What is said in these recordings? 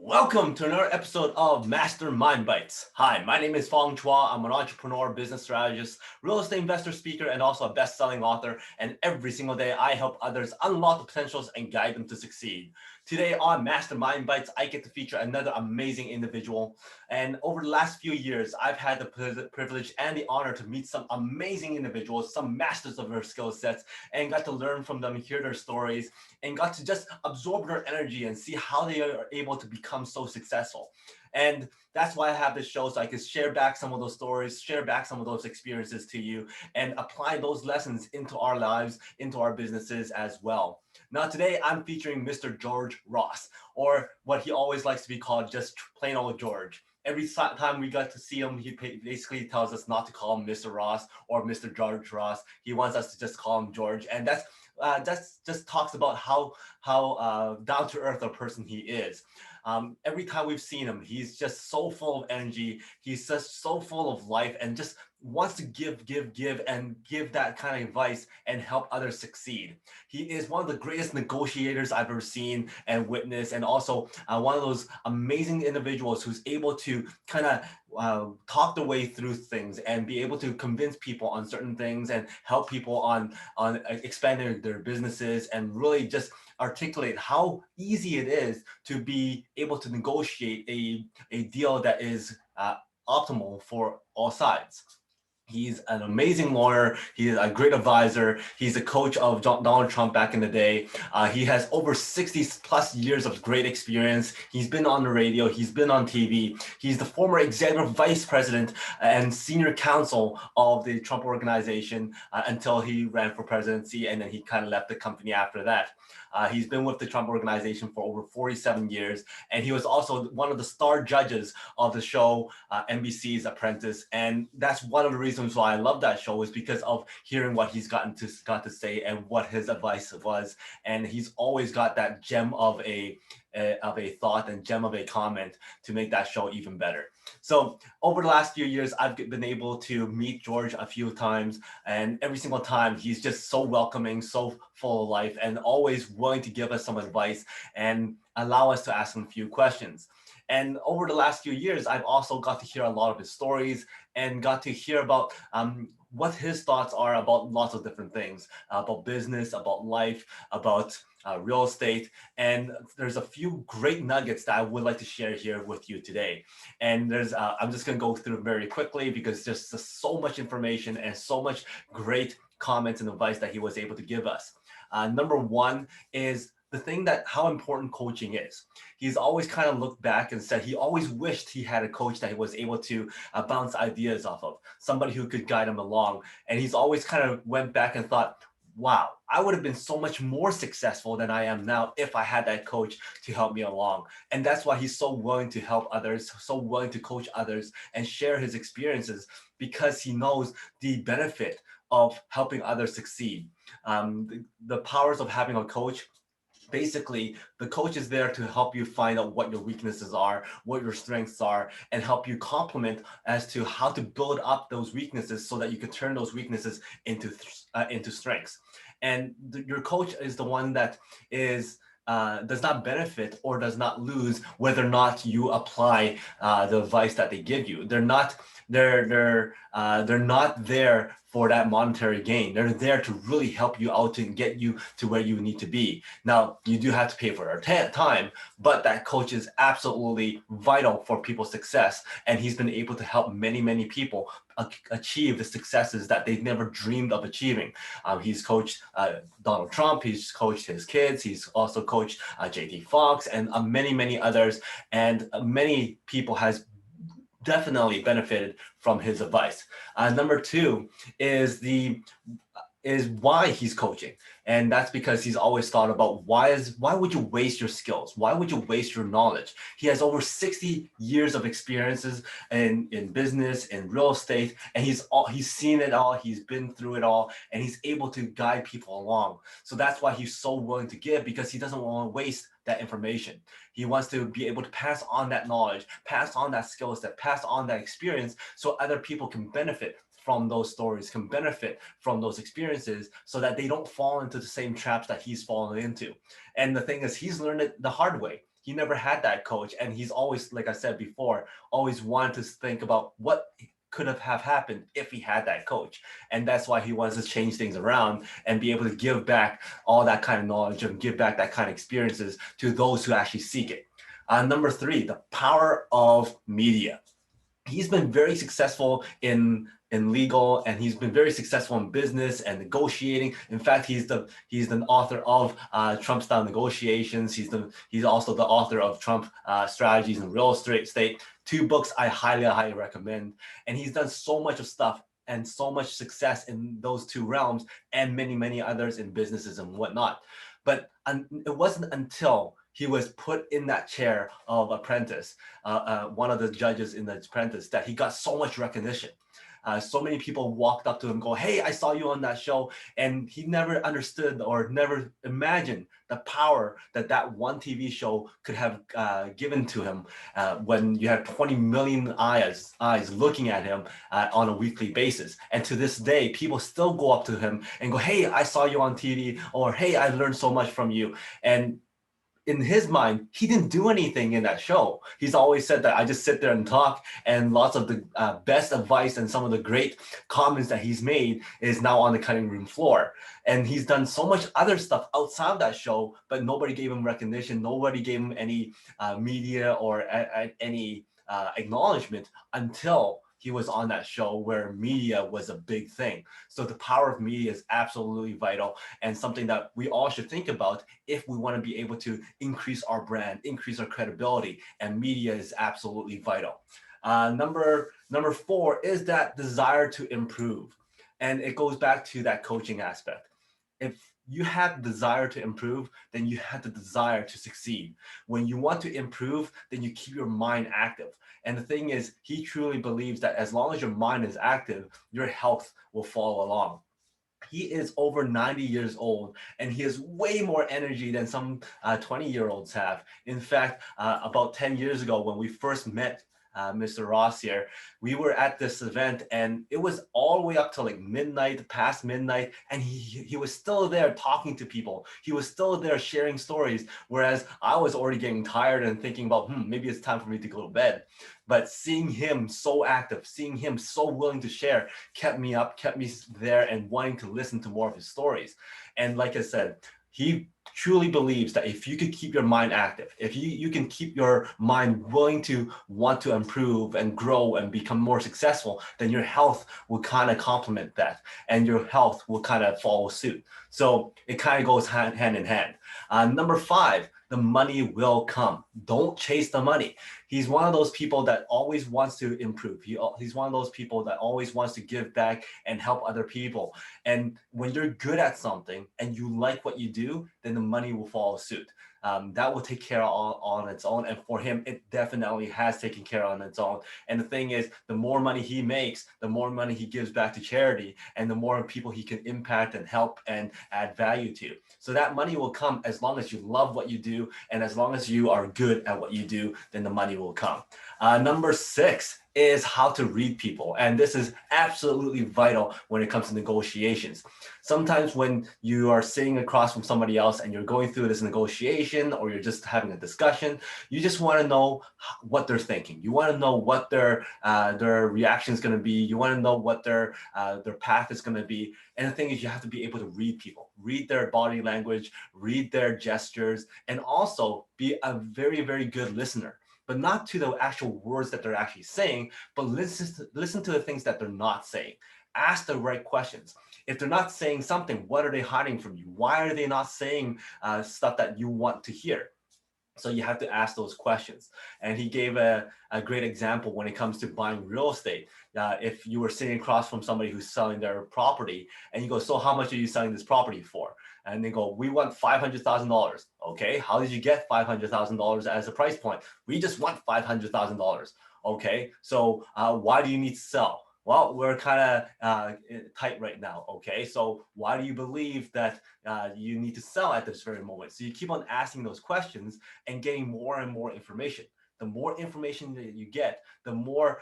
Welcome to another episode of Master Mind Bites. Hi, my name is Fong. I'm an entrepreneur, business strategist, real estate investor, speaker, and also a best-selling author. And every single day, I help others unlock the potentials and guide them to succeed. Today on Master Mind Bites, I get to feature another amazing individual. And over the last few years, I've had the privilege and the honor to meet some amazing individuals, some masters of their skill sets, and got to learn from them, hear their stories, and got to just absorb their energy and see how they are able to become so successful. And that's why I have this show, so I can share back some of those stories, share back some of those experiences to you, and apply those lessons into our lives, into our businesses as well. Now, today I'm featuring Mr. George Ross, or what he always likes to be called, just plain old George. Every time we got to see him, he basically tells us not to call him Mr. Ross or Mr. George Ross. He wants us to just call him George, and that's just talks about how down to earth a person he is. Every time we've seen him, he's just so full of energy. He's just so full of life and just wants to give, and give that kind of advice and help others succeed. He is one of the greatest negotiators I've ever seen and witnessed, and also one of those amazing individuals who's able to kind of talk the way through things and be able to convince people on certain things and help people on expanding their businesses and really just articulate how easy it is to be able to negotiate a deal that is optimal for all sides. He's an amazing lawyer. He's a great advisor. He's a coach of Donald Trump back in the day. He has over 60 plus years of great experience. He's been on the radio. He's been on TV. He's the former executive vice president and senior counsel of the Trump organization until he ran for presidency, and then he kind of left the company after that. He's been with the Trump organization for over 47 years, and he was also one of the star judges of the show NBC's Apprentice. And that's one of the reasons why I love that show, is because of hearing what he's got to say and what his advice was. And he's always got that gem of a thought and gem of a comment to make that show even better. So over the last few years, I've been able to meet George a few times, and every single time he's just so welcoming, so full of life, and always willing to give us some advice and allow us to ask him a few questions. And over the last few years, I've also got to hear a lot of his stories and got to hear about what his thoughts are about lots of different things, about business, about life, about real estate. And there's a few great nuggets that I would like to share here with you today. And I'm just going to go through them very quickly because there's just so much information and so much great comments and advice that he was able to give us. Number one is the thing that how important coaching is. He's always kind of looked back and said he always wished he had a coach that he was able to bounce ideas off of, somebody who could guide him along. And he's always kind of went back and thought, wow, I would have been so much more successful than I am now if I had that coach to help me along. And that's why he's so willing to help others, so willing to coach others and share his experiences, because he knows the benefit of helping others succeed. The powers of having a coach. Basically, the coach is there to help you find out what your weaknesses are, what your strengths are, and help you complement as to how to build up those weaknesses so that you can turn those weaknesses into strengths. And your coach is the one that does not benefit or does not lose whether or not you apply the advice that they give you. They're not there for that monetary gain. They're there to really help you out and get you to where you need to be. Now, you do have to pay for their time, but that coach is absolutely vital for people's success. And he's been able to help many, many people achieve the successes that they've never dreamed of achieving. He's coached Donald Trump, he's coached his kids, he's also coached JT Fox and many, many others. And many people has definitely benefited from his advice. Number two is why he's coaching. And that's because he's always thought about why would you waste your skills? Why would you waste your knowledge? He has over 60 years of experiences in business, in real estate, and he's seen it all, he's been through it all, and he's able to guide people along. So that's why he's so willing to give, because he doesn't want to waste that information. He wants to be able to pass on that knowledge, pass on that skill set, pass on that experience so other people can benefit from those stories, can benefit from those experiences so that they don't fall into the same traps that he's fallen into. And the thing is, he's learned it the hard way. he never had that coach, and he's always, like I said before, always wanted to think about what could have happened if he had that coach. And that's why he wants to change things around and be able to give back all that kind of knowledge and give back that kind of experiences to those who actually seek it. Number three, the power of media. He's been very successful in legal, and he's been very successful in business and negotiating. In fact, he's the author of Trump style negotiations. He's also the author of Trump strategies in real estate. Two books I highly recommend. And he's done so much of stuff and so much success in those two realms, and many others in businesses and whatnot. But it wasn't until he was put in that chair of Apprentice, one of the judges in the Apprentice, that he got so much recognition. So many people walked up to him, go, "Hey, I saw you on that show," and he never understood or never imagined the power that that one TV show could have given to him. When you have 20 million eyes looking at him on a weekly basis, and to this day, people still go up to him and go, "Hey, I saw you on TV," or "Hey, I learned so much from you," and in his mind, he didn't do anything in that show. He's always said that I just sit there and talk, and lots of the best advice and some of the great comments that he's made is now on the cutting room floor. And he's done so much other stuff outside of that show, but nobody gave him recognition. Nobody gave him any media or any acknowledgement until he was on that show where media was a big thing. So the power of media is absolutely vital and something that we all should think about if we want to be able to increase our brand, increase our credibility, and media is absolutely vital. Number four is that desire to improve. And it goes back to that coaching aspect. If you have desire to improve, then you have the desire to succeed. When you want to improve, then you keep your mind active. And the thing is, he truly believes that as long as your mind is active, your health will follow along. He is over 90 years old, and he has way more energy than some 20-year-olds have. In fact, about 10 years ago, when we first met Mr. Ross here, we were at this event, and it was all the way up to like midnight, past midnight, and he was still there talking to people. He was still there sharing stories, whereas I was already getting tired and thinking about, maybe it's time for me to go to bed. But seeing him so active, seeing him so willing to share, kept me up, kept me there, and wanting to listen to more of his stories. And like I said, he truly believes that if you could keep your mind active, if you can keep your mind willing to want to improve and grow and become more successful, then your health will kind of complement that, and your health will kind of follow suit. So it kind of goes hand in hand. Number five, the money will come. Don't chase the money. He's one of those people that always wants to improve. He's one of those people that always wants to give back and help other people. And when you're good at something and you like what you do, then the money will follow suit. That will take care of on its own. And for him, it definitely has taken care on its own. And the thing is, the more money he makes, the more money he gives back to charity, and the more people he can impact and help and add value to. So that money will come as long as you love what you do, and as long as you are good at what you do, then the money will come. Number six is how to read people. And this is absolutely vital when it comes to negotiations. Sometimes when you are sitting across from somebody else and you're going through this negotiation, or you're just having a discussion, you just want to know what they're thinking. You want to know what their reaction is going to be. You want to know what their path is going to be. And the thing is, you have to be able to read people, read their body language, read their gestures, and also be a very good listener. But not to the actual words that they're actually saying, but listen to the things that they're not saying. Ask the right questions. If they're not saying something, what are they hiding from you? Why are they not saying stuff that you want to hear? So you have to ask those questions. And he gave a great example when it comes to buying real estate. If you were sitting across from somebody who's selling their property, and you go, "So how much are you selling this property for?" And they go, "We want $500,000. Okay, how did you get $500,000 as a price point? We just want $500,000. Okay, so why do you need to sell? Well, we're kind of tight right now. Okay, so why do you believe that you need to sell at this very moment? So you keep on asking those questions and getting more and more information. The more information that you get, the more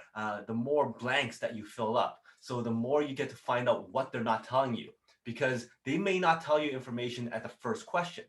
blanks that you fill up. So the more you get to find out what they're not telling you, because they may not tell you information at the first question.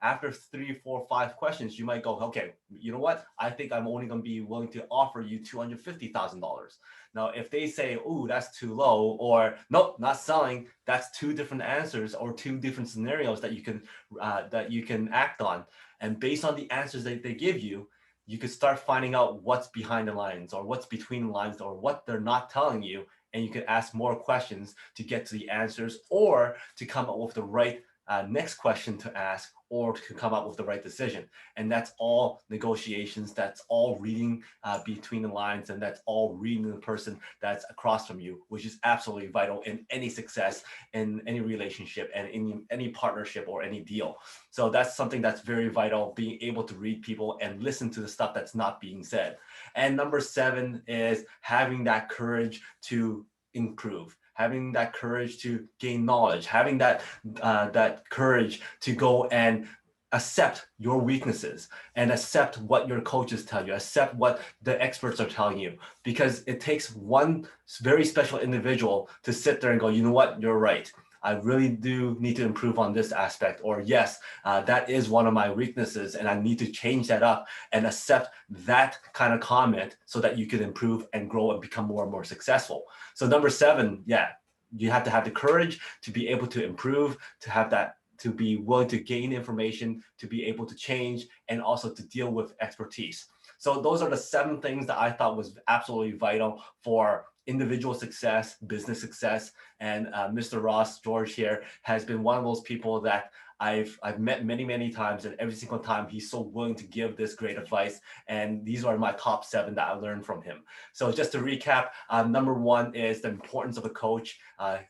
After 3, 4, 5 questions, you might go, okay, you know what? I think I'm only going to be willing to offer you $250,000. Now, if they say, "Ooh, that's too low," or "Nope, not selling," that's two different answers or two different scenarios that you can act on. And based on the answers that they give you, you could start finding out what's behind the lines or what's between the lines or what they're not telling you. And you can ask more questions to get to the answers or to come up with the right next question to ask or to come up with the right decision. And that's all negotiations. That's all reading between the lines. And that's all reading the person that's across from you, which is absolutely vital in any success, in any relationship, and in any partnership or any deal. So that's something that's very vital, being able to read people and listen to the stuff that's not being said. And number 7 is having that courage to improve, having that courage to gain knowledge, having that courage to go and accept your weaknesses and accept what your coaches tell you, accept what the experts are telling you, because it takes one very special individual to sit there and go, you know what, you're right. I really do need to improve on this aspect, or yes, that is one of my weaknesses and I need to change that up, and accept that kind of comment so that you can improve and grow and become more and more successful. So number 7, yeah, you have to have the courage to be able to improve, to have that, to be willing to gain information, to be able to change, and also to deal with expertise. So those are the 7 things that I thought was absolutely vital for individual success, business success. And Mr. Ross George here has been one of those people that I've met many, many times, and every single time he's so willing to give this great advice. And these are my top 7 that I learned from him. So just to recap, number 1 is the importance of a coach.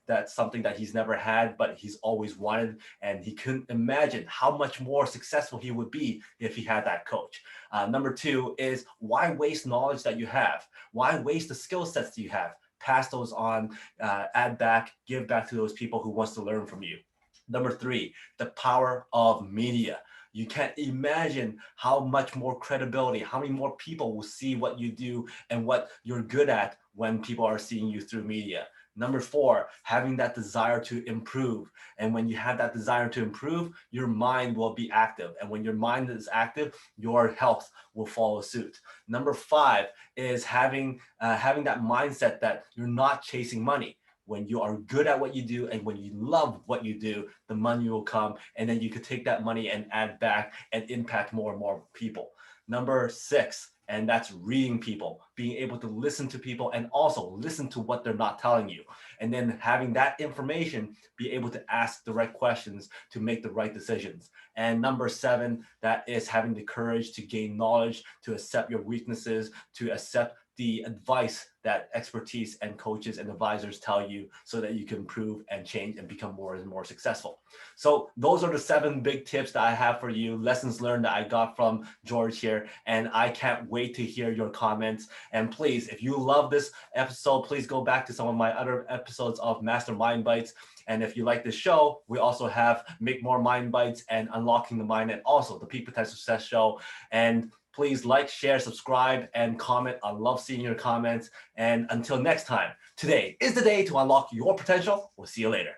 That's something that he's never had, but he's always wanted. And he couldn't imagine how much more successful he would be if he had that coach. Number 2 is, why waste knowledge that you have? Why waste the skill sets that you have? Pass those on, add back, give back to those people who wants to learn from you. Number 3, the power of media. You can't imagine how much more credibility, how many more people will see what you do and what you're good at when people are seeing you through media. Number 4, having that desire to improve. And when you have that desire to improve, your mind will be active. And when your mind is active, your health will follow suit. Number 5 is having that mindset that you're not chasing money. When you are good at what you do and when you love what you do, the money will come, and then you could take that money and add back and impact more and more people. Number 6, and that's reading people, being able to listen to people and also listen to what they're not telling you. And then having that information, be able to ask the right questions to make the right decisions. And number 7, that is having the courage to gain knowledge, to accept your weaknesses, to accept the advice that expertise and coaches and advisors tell you so that you can improve and change and become more and more successful. So those are the 7 big tips that I have for you, lessons learned that I got from George here. And I can't wait to hear your comments. And please, if you love this episode, please go back to some of my other episodes of Master Mind Bites. And if you like this show, we also have Make More Mind Bites and Unlocking the Mind, and also the Peak Potential Success Show. And please like, share, subscribe, and comment. I love seeing your comments. And until next time, today is the day to unlock your potential. We'll see you later.